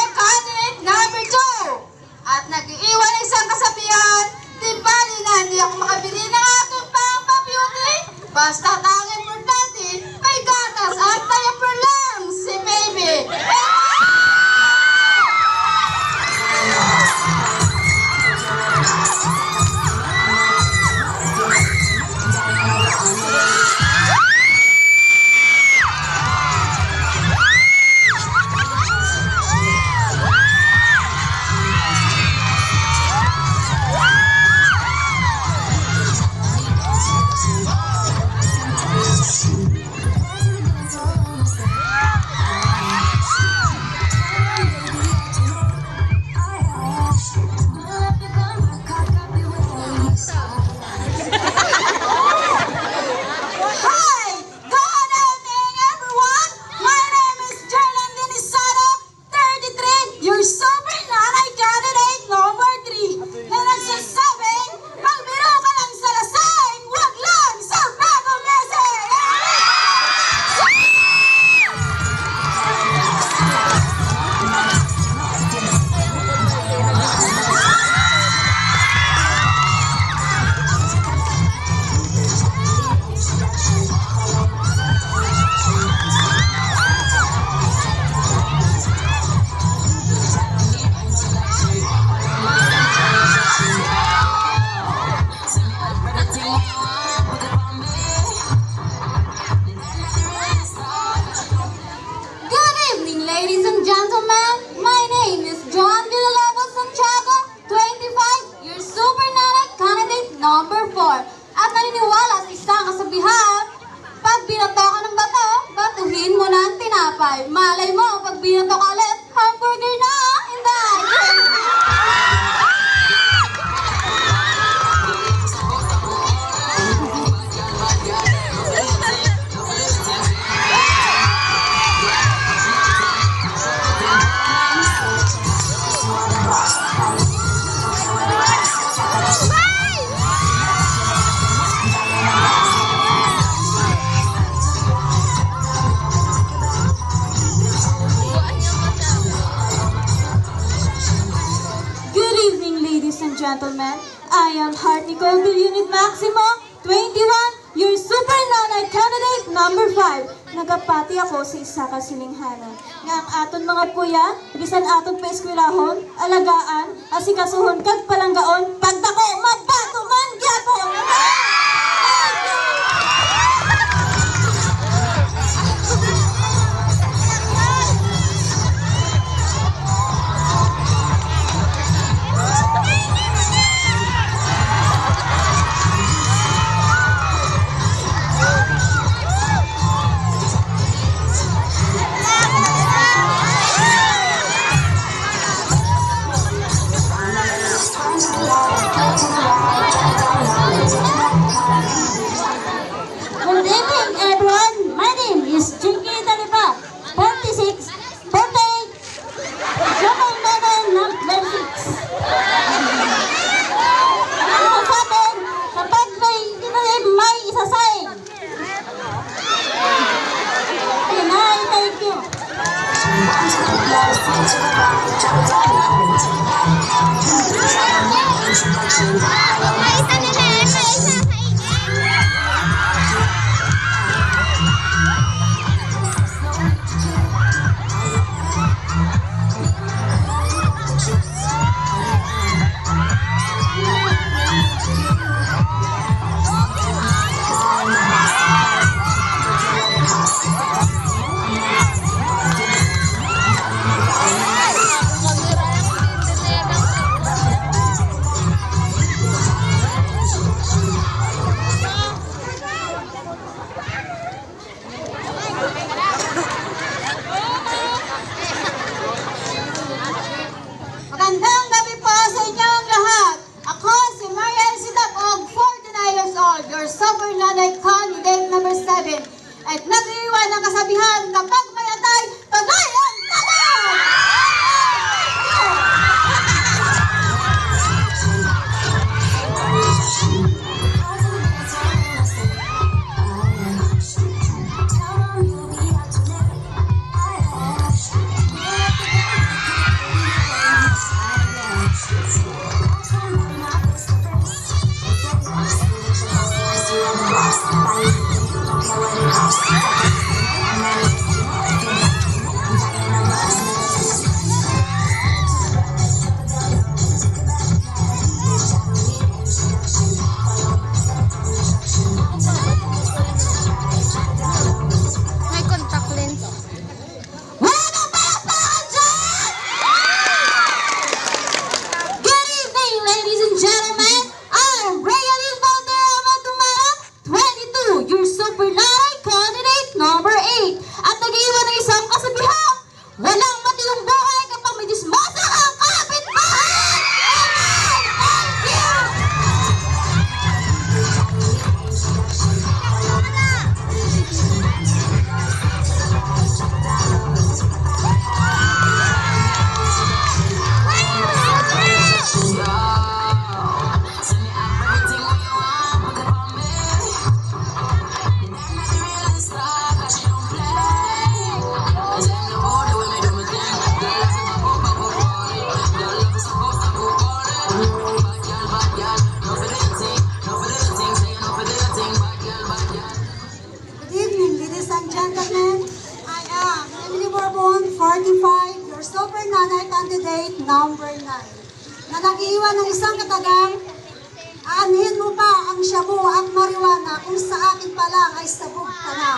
candidate number 2. At nag-iiwan ng isang kasabihan, di bali na hindi ako makabili ng aking pang-beauty. Basta ang importante, may gatas at diaper lang si baby. Ladies and gentlemen, my name is John Villalobos Santiago, 25, your super nanay candidate number 4. At naniniwala sa isang kasabihan, pag binato ka ng bato, batuhin mo na ang tinapay. Malay mo, pag binato ka ulit, hamburger na! Inday! Gentlemen, I am Heart Nicole Del Unit Maximo, 21, your super nanay candidate number 5. Nagapati ako sa isa ka silinghanan. Nga ang aton mga puya, bisan aton pa eskwelahon, alagaan, asikasuhon kag palanggaon, pagdako, magbato man gyapon! Good evening, everyone. My name is Jinky Talipa, 46, 48, double number 6. Ano sa atin, kapag may isasaing? Thank you. At nag-iwan ng kasabihan, kapag may atay, tagay ang tagay! number 9, na nag-iwan ng isang katagang, aanhin mo pa ang shabu at marijuana kung sa akin pa lang ay sabog ka na.